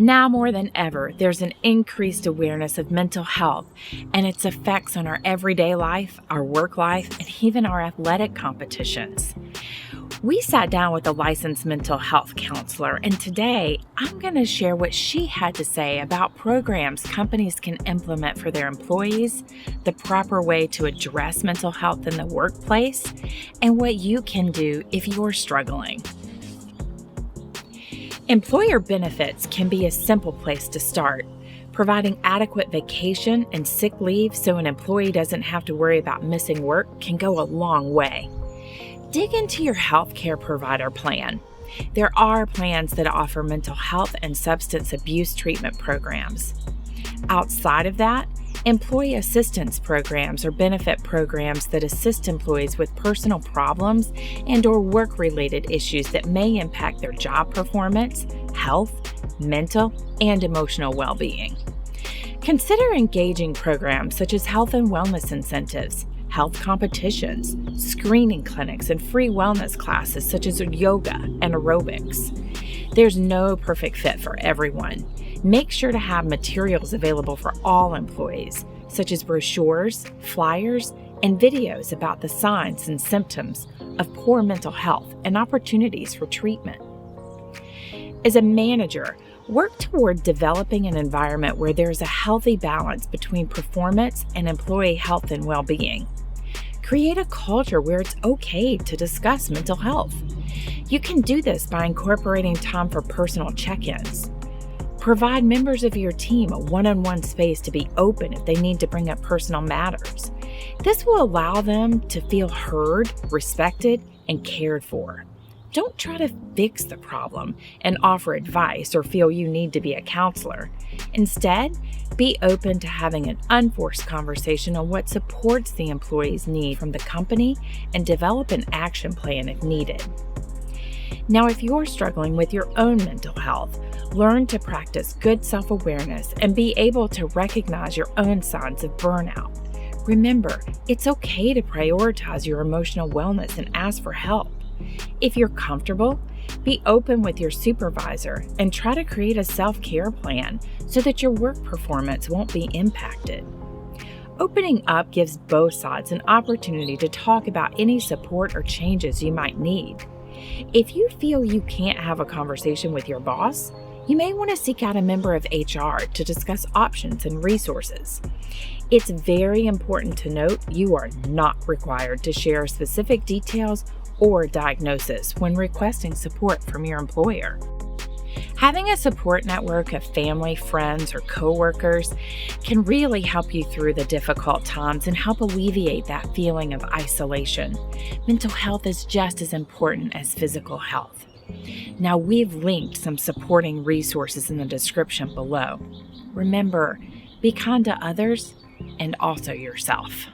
Now more than ever, there's an increased awareness of mental health and its effects on our everyday life, our work life, and even our athletic competitions. We sat down with a licensed mental health counselor, and today I'm going to share what she had to say about programs companies can implement for their employees, the proper way to address mental health in the workplace, and what you can do if you're struggling. Employer benefits can be a simple place to start. Providing adequate vacation and sick leave so an employee doesn't have to worry about missing work can go a long way. Dig into your healthcare provider plan. There are plans that offer mental health and substance abuse treatment programs. Outside of that, employee assistance programs or benefit programs that assist employees with personal problems and/or work-related issues that may impact their job performance, health, mental, and emotional well-being. Consider engaging programs such as health and wellness incentives, health competitions, screening clinics, and free wellness classes such as yoga and aerobics. There's no perfect fit for everyone. Make sure to have materials available for all employees, such as brochures, flyers, and videos about the signs and symptoms of poor mental health and opportunities for treatment. As a manager, work toward developing an environment where there's a healthy balance between performance and employee health and well-being. Create a culture where it's okay to discuss mental health. You can do this by incorporating time for personal check-ins. Provide members of your team a one-on-one space to be open if they need to bring up personal matters. This will allow them to feel heard, respected, and cared for. Don't try to fix the problem and offer advice or feel you need to be a counselor. Instead, be open to having an unforced conversation on what supports the employee's need from the company and develop an action plan if needed. Now, if you're struggling with your own mental health, learn to practice good self-awareness and be able to recognize your own signs of burnout. Remember, it's okay to prioritize your emotional wellness and ask for help. If you're comfortable, be open with your supervisor and try to create a self-care plan so that your work performance won't be impacted. Opening up gives both sides an opportunity to talk about any support or changes you might need. If you feel you can't have a conversation with your boss, you may want to seek out a member of HR to discuss options and resources. It's very important to note you are not required to share specific details or diagnosis when requesting support from your employer. Having a support network of family, friends, or coworkers can really help you through the difficult times and help alleviate that feeling of isolation. Mental health is just as important as physical health. Now, we've linked some supporting resources in the description below. Remember, be kind to others and also yourself.